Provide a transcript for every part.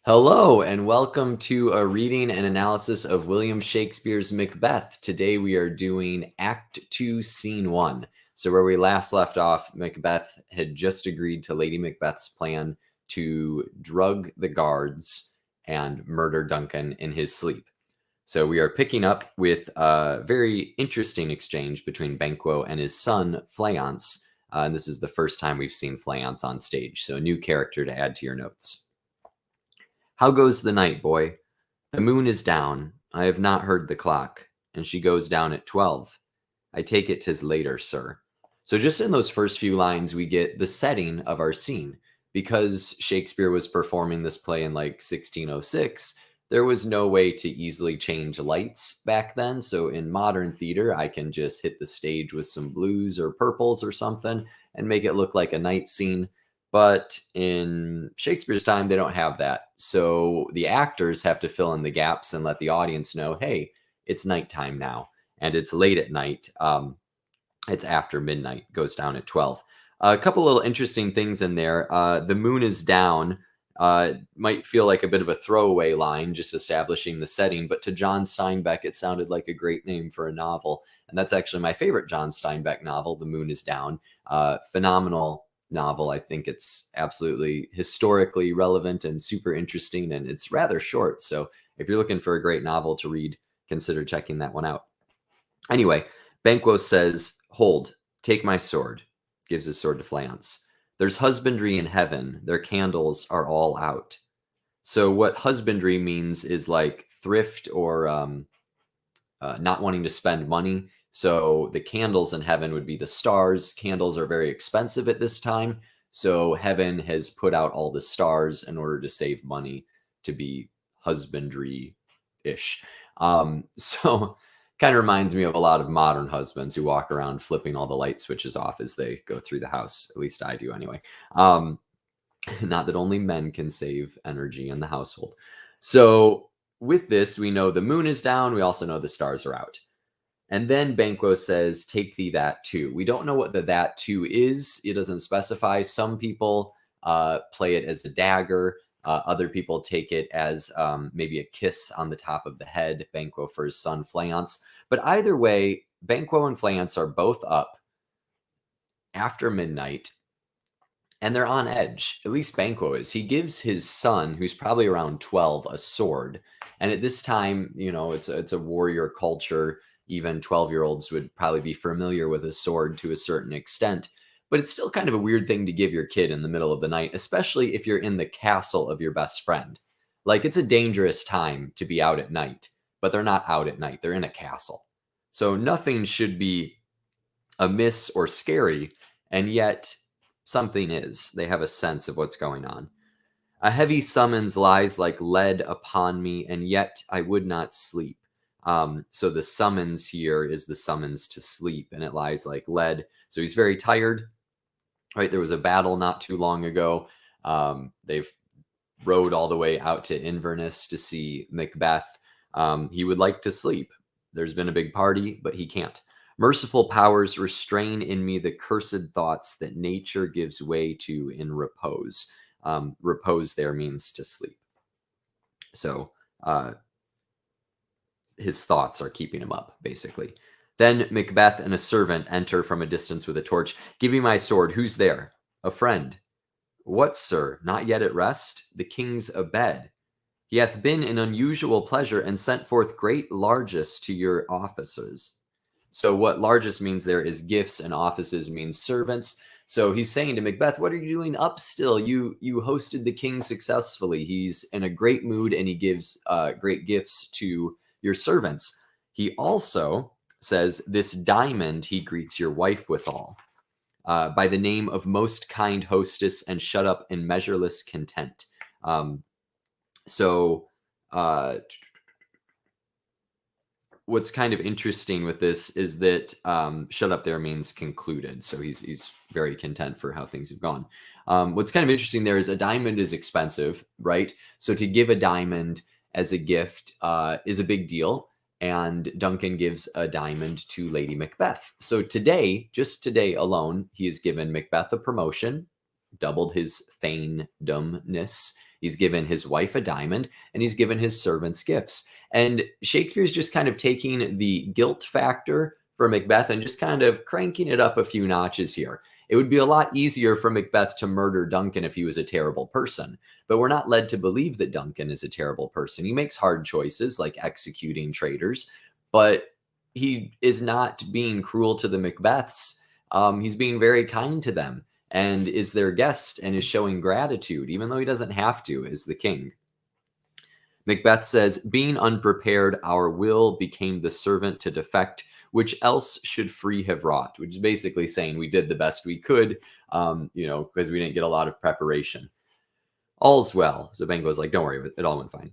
Hello, and welcome to a reading and analysis of William Shakespeare's Macbeth. Today we are doing Act 2, Scene 1. So, where we last left off, Macbeth had just agreed to Lady Macbeth's plan to drug the guards and murder Duncan in his sleep. So, we are picking up with a very interesting exchange between Banquo and his son, Fleance. And this is the first time we've seen Fleance on stage, so a new character to add to your notes. How goes the night, boy? The moon is down. I have not heard the clock, and she goes down at 12. I take it 'tis later, sir. So just in those first few lines, we get the setting of our scene. Because Shakespeare was performing this play in like 1606, there was no way to easily change lights back then. So in modern theater, I can just hit the stage with some blues or purples or something and make it look like a night scene. But in Shakespeare's time, they don't have that. So the actors have to fill in the gaps and let the audience know, hey, it's nighttime now. And it's late at night. It's after midnight, goes down at 12. A couple little interesting things in there. The moon is down. Might feel like a bit of a throwaway line, just establishing the setting. But to John Steinbeck, it sounded like a great name for a novel. And that's actually my favorite John Steinbeck novel, The Moon is Down. Phenomenal novel. I think it's absolutely historically relevant and super interesting, and it's rather short. So if you're looking for a great novel to read, consider checking that one out. Anyway, Banquo says, hold, take my sword, gives his sword to Fleance. There's husbandry in heaven, their candles are all out. So what husbandry means is like thrift or not wanting to spend money. So the candles in heaven would be the stars. Candles are very expensive at this time. So heaven has put out all the stars in order to save money to be husbandry-ish. So kind of reminds me of a lot of modern husbands who walk around flipping all the light switches off as they go through the house. At least I do anyway. Not that only men can save energy in the household. So with this, we know the moon is down. We also know the stars are out. And then Banquo says, take thee that too. We don't know what the that too is. It doesn't specify. Some people play it as a dagger. Other people take it as maybe a kiss on the top of the head, Banquo for his son Fleance. But either way, Banquo and Fleance are both up after midnight, and they're on edge. At least Banquo is. He gives his son, who's probably around 12, a sword. And at this time, you know, it's a warrior culture. Even 12-year-olds would probably be familiar with a sword to a certain extent. But it's still kind of a weird thing to give your kid in the middle of the night, especially if you're in the castle of your best friend. Like, it's a dangerous time to be out at night, but they're not out at night. They're in a castle. So nothing should be amiss or scary, and yet something is. They have a sense of what's going on. A heavy summons lies like lead upon me, and yet I would not sleep. So the summons here is the summons to sleep, and it lies like lead. So he's very tired, right? There was a battle not too long ago. They've rode all the way out to Inverness to see Macbeth. He would like to sleep. There's been a big party, but he can't. Merciful powers restrain in me the cursed thoughts that nature gives way to in repose. Repose there means to sleep. So his thoughts are keeping him up, basically. Then Macbeth and a servant enter from a distance with a torch. Give me my sword. Who's there? A friend. What, sir? Not yet at rest? The king's abed. He hath been in unusual pleasure and sent forth great largesse to your officers. So what largesse means there is gifts, and offices means servants. So he's saying to Macbeth, what are you doing up still? You hosted the king successfully. He's in a great mood, and he gives great gifts to your servants. He also says, this diamond he greets your wife withal, by the name of most kind hostess, and shut up in measureless content. What's kind of interesting with this is that shut up there means concluded. So he's very content for how things have gone. What's kind of interesting there is a diamond is expensive, right? So to give a diamond as a gift is a big deal. And Duncan gives a diamond to Lady Macbeth. So today, just today alone, he has given Macbeth a promotion, doubled his thanedomness. He's given his wife a diamond, and he's given his servants gifts. And Shakespeare's just kind of taking the guilt factor for Macbeth and just kind of cranking it up a few notches here. It would be a lot easier for Macbeth to murder Duncan if he was a terrible person, but we're not led to believe that Duncan is a terrible person. He makes hard choices like executing traitors, but he is not being cruel to the Macbeths. He's being very kind to them and is their guest and is showing gratitude, even though he doesn't have to, as the king. Macbeth says, being unprepared, our will became the servant to defect, which else should free have wrought, which is basically saying we did the best we could, because we didn't get a lot of preparation. All's well. So Banquo's like, don't worry, it all went fine.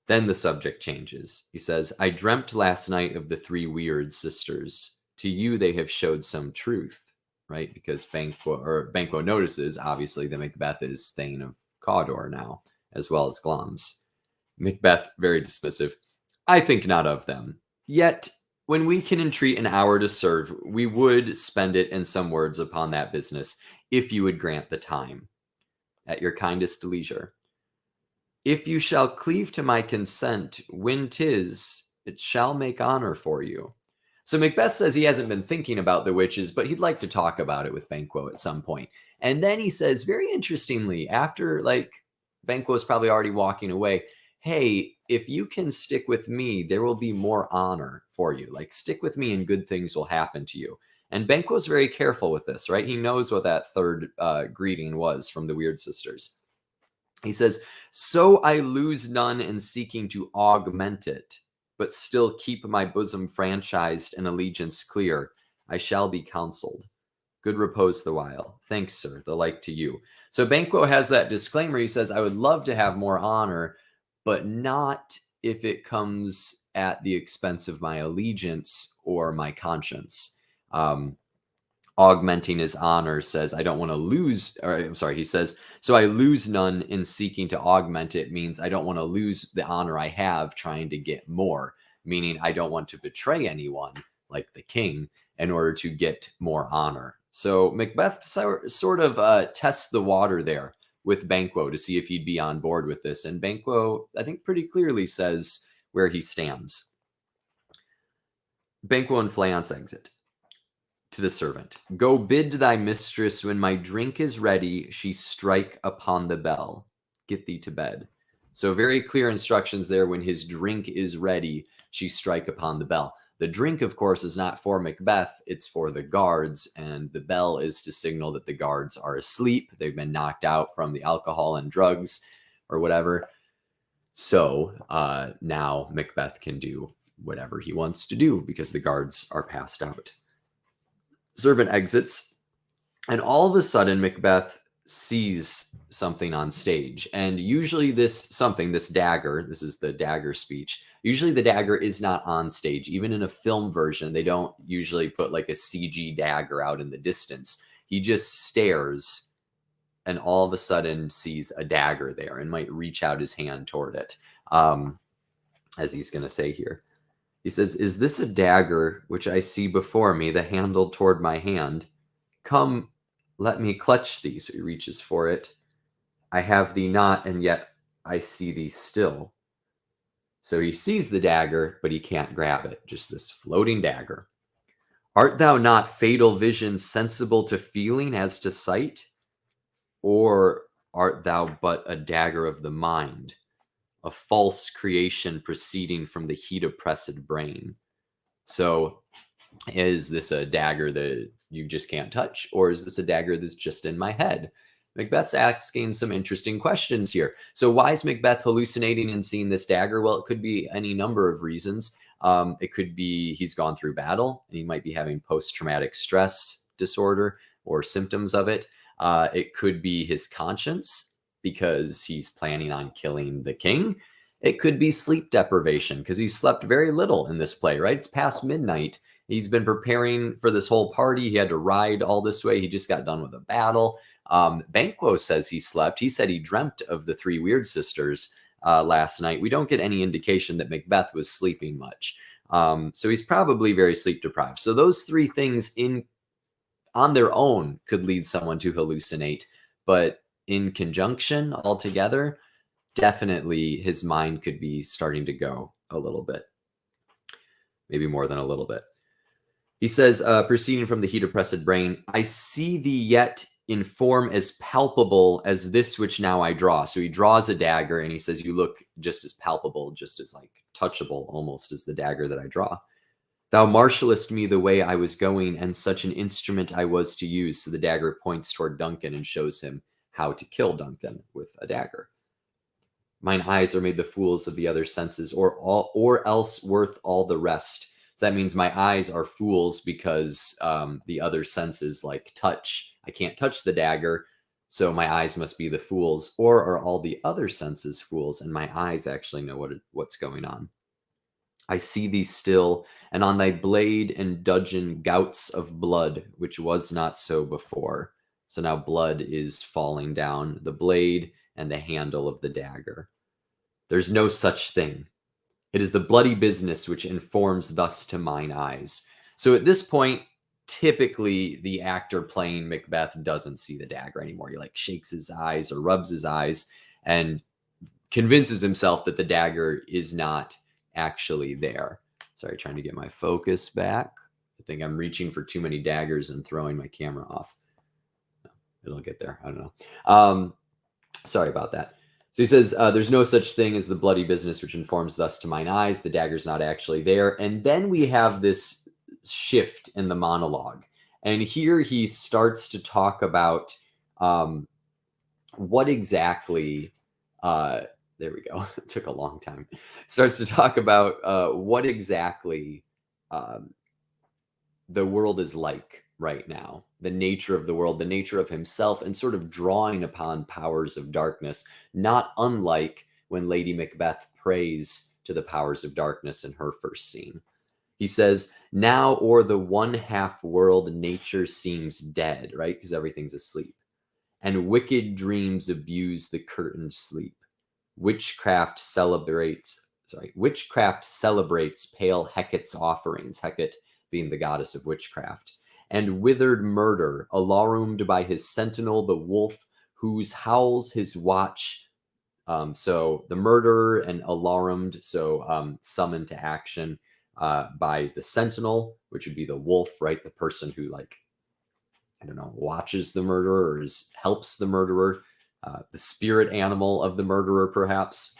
Then the subject changes. He says, I dreamt last night of the three weird sisters. To you they have showed some truth, right? Because Banquo notices, obviously, that Macbeth is Thane of Cawdor now, as well as Glamis. Macbeth, very dismissive. I think not of them. Yet, when we can entreat an hour to serve, we would spend it in some words upon that business, if you would grant the time, at your kindest leisure. If you shall cleave to my consent, when 'tis, it shall make honor for you. So Macbeth says he hasn't been thinking about the witches, but he'd like to talk about it with Banquo at some point. And then he says, very interestingly, after Banquo's probably already walking away, hey, if you can stick with me, there will be more honor for you. Stick with me and good things will happen to you. And Banquo's very careful with this, right? He knows what that third greeting was from the Weird Sisters. He says, so I lose none in seeking to augment it, but still keep my bosom franchised and allegiance clear. I shall be counseled. Good repose the while. Thanks, sir. The like to you. So Banquo has that disclaimer. He says, I would love to have more honor, but not if it comes at the expense of my allegiance or my conscience. Augmenting his honor says, I don't want to lose, or I'm sorry, he says, so I lose none in seeking to augment it means I don't want to lose the honor I have trying to get more, meaning I don't want to betray anyone like the king in order to get more honor. So Macbeth sort of tests the water there with Banquo to see if he'd be on board with this. And Banquo, I think, pretty clearly says where he stands. Banquo and Fleance exit. To the servant, go bid thy mistress when my drink is ready, she strike upon the bell. Get thee to bed. So very clear instructions there. When his drink is ready, she strike upon the bell. The drink, of course, is not for Macbeth. It's for the guards. And the bell is to signal that the guards are asleep. They've been knocked out from the alcohol and drugs or whatever. So now Macbeth can do whatever he wants to do because the guards are passed out. Servant exits, and all of a sudden Macbeth sees something on stage. And usually this dagger, this is the dagger speech. Usually the dagger is not on stage. Even in a film version, they don't usually put a CG dagger out in the distance. He just stares and all of a sudden sees a dagger there and might reach out his hand toward it, as he's going to say here. He says, is this a dagger which I see before me, the handle toward my hand? Come, let me clutch thee. So he reaches for it. I have thee not, and yet I see thee still. So he sees the dagger, but he can't grab it. Just this floating dagger. Art thou not fatal vision sensible to feeling as to sight? Or art thou but a dagger of the mind? A false creation proceeding from the heat oppressed brain. So is this a dagger that you just can't touch? Or is this a dagger that's just in my head? Macbeth's asking some interesting questions here. So why is Macbeth hallucinating and seeing this dagger? Well, it could be any number of reasons. It could be he's gone through battle and he might be having post-traumatic stress disorder or symptoms of it. It could be his conscience, because he's planning on killing the king. It could be sleep deprivation, because he slept very little in this play, right? It's past midnight. He's been preparing for this whole party. He had to ride all this way. He just got done with a battle. Banquo says he slept. He said he dreamt of the three Weird Sisters last night. We don't get any indication that Macbeth was sleeping much. So he's probably very sleep deprived. So those three things on their own could lead someone to hallucinate. but in conjunction altogether, definitely his mind could be starting to go a little bit, maybe more than a little bit. He says, proceeding from the heat oppressed brain, I see thee yet in form as palpable as this which now I draw. So he draws a dagger and he says, you look just as palpable, just as like touchable almost as the dagger that I draw. Thou marshallest me the way I was going, and such an instrument I was to use. So the dagger points toward Duncan and shows him how to kill Duncan with a dagger. Mine eyes are made the fools of the other senses, or else worth all the rest. So that means my eyes are fools because the other senses, like touch, I can't touch the dagger, so my eyes must be the fools. Or are all the other senses fools, and my eyes actually know what's going on? I see thee still, and on thy blade and dudgeon gouts of blood, which was not so before. So now blood is falling down the blade and the handle of the dagger. There's no such thing. It is the bloody business which informs thus to mine eyes. So at this point, typically the actor playing Macbeth doesn't see the dagger anymore. He like shakes his eyes or rubs his eyes and convinces himself that the dagger is not actually there. Sorry, trying to get my focus back. I think I'm reaching for too many daggers and throwing my camera off. It'll get there. I don't know. Sorry about that. So he says, there's no such thing as the bloody business which informs thus to mine eyes. The dagger's not actually there. And then we have this shift in the monologue. And here he starts to talk about what exactly, there we go. It took a long time. Starts to talk about what exactly the world is like right now, the nature of the world, the nature of himself, and sort of drawing upon powers of darkness, not unlike when Lady Macbeth prays to the powers of darkness in her first scene. He says, now o'er the one half world nature seems dead, right? Because everything's asleep. And wicked dreams abuse the curtained sleep. Witchcraft celebrates pale Hecate's offerings, Hecate being the goddess of witchcraft, and withered murder, alarumed by his sentinel, the wolf, whose howls his watch. So the murderer and alarumed, so summoned to action by the sentinel, which would be the wolf, right? The person who, like, I don't know, watches the murderer or helps the murderer, the spirit animal of the murderer, perhaps.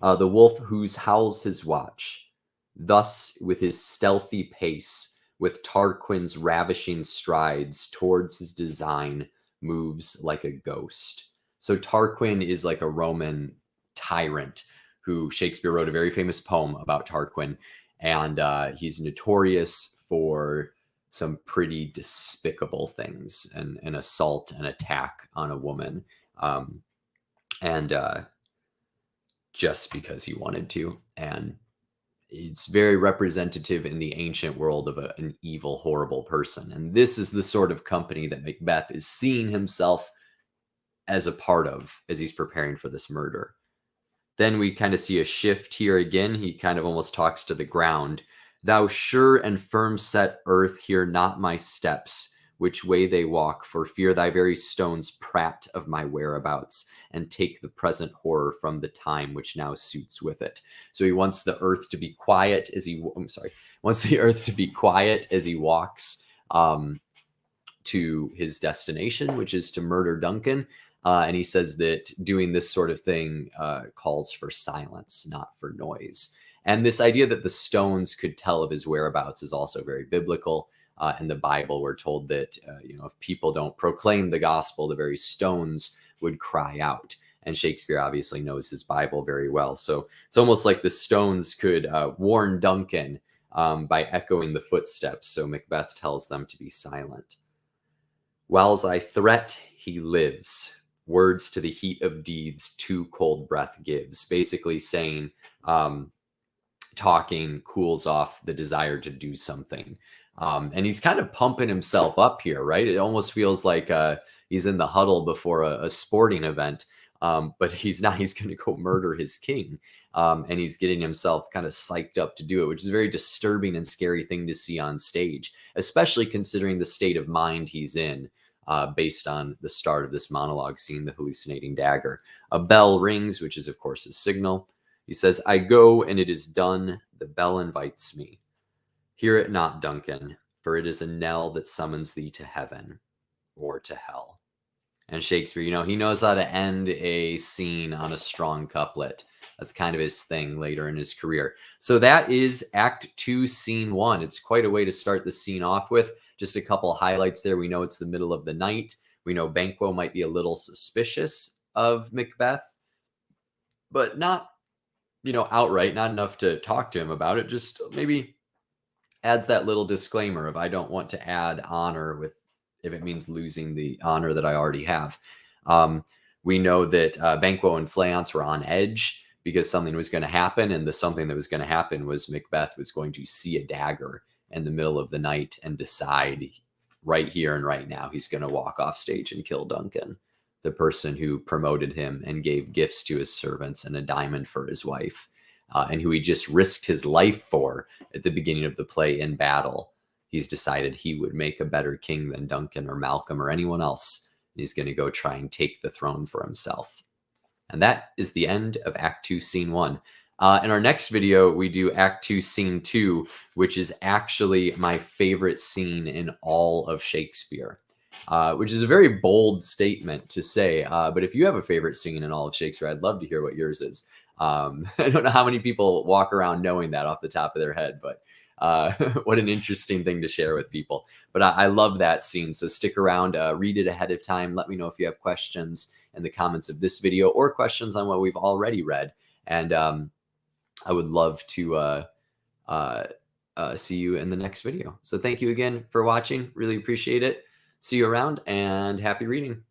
The wolf whose howls his watch, thus with his stealthy pace, with Tarquin's ravishing strides towards his design, moves like a ghost. So Tarquin is like a Roman tyrant who Shakespeare wrote a very famous poem about Tarquin, and he's notorious for some pretty despicable things, and an assault and attack on a woman, and just because he wanted to. And it's very representative in the ancient world of an evil, horrible person. And this is the sort of company that Macbeth is seeing himself as a part of as he's preparing for this murder. Then we kind of see a shift here again. He kind of almost talks to the ground. Thou sure and firm set earth, hear not my steps, which way they walk, for fear thy very stones prate of my whereabouts, and take the present horror from the time which now suits with it. So he wants the earth to be quiet as he, wants the earth to be quiet as he walks to his destination, which is to murder Duncan. And he says that doing this sort of thing calls for silence, not for noise. And this idea that the stones could tell of his whereabouts is also very biblical. In the Bible, we're told that, if people don't proclaim the gospel, the very stones would cry out. And Shakespeare obviously knows his Bible very well. So it's almost like the stones could warn Duncan by echoing the footsteps. So Macbeth tells them to be silent. Whiles I threat, he lives. Words to the heat of deeds, too cold breath gives. Basically saying, talking cools off the desire to do something. And he's kind of pumping himself up here, right? It almost feels like he's in the huddle before a sporting event, but he's not. He's going to go murder his king, and he's getting himself kind of psyched up to do it, which is a very disturbing and scary thing to see on stage, especially considering the state of mind he's in. based on the start of this monologue scene, the hallucinating dagger. A bell rings, which is, of course, his signal. He says, "I go, and it is done. The bell invites me. Hear it not, Duncan, for it is a knell that summons thee to heaven or to hell." And Shakespeare, he knows how to end a scene on a strong couplet. That's kind of his thing later in his career. So that is Act 2, Scene 1. It's quite a way to start the scene off with. Just a couple highlights there. We know it's the middle of the night. We know Banquo might be a little suspicious of Macbeth, but not, outright, not enough to talk to him about it. Just maybe adds that little disclaimer of, I don't want to add honor if it means losing the honor that I already have. We know that Banquo and Fleance were on edge because something was going to happen, and the something that was going to happen was Macbeth was going to see a dagger in the middle of the night and decide right here and right now he's going to walk off stage and kill Duncan, the person who promoted him and gave gifts to his servants and a diamond for his wife, and who he just risked his life for at the beginning of the play in battle. He's decided he would make a better king than Duncan or Malcolm or anyone else. He's going to go try and take the throne for himself. And that is the end of Act 2, Scene 1. In our next video, we do Act 2, Scene 2, which is actually my favorite scene in all of Shakespeare, which is a very bold statement to say. But if you have a favorite scene in all of Shakespeare, I'd love to hear what yours is. I don't know how many people walk around knowing that off the top of their head, but what an interesting thing to share with people. But I love that scene. So stick around, read it ahead of time. Let me know if you have questions in the comments of this video or questions on what we've already read. And I would love to see you in the next video. So thank you again for watching. Really appreciate it. See you around, and happy reading.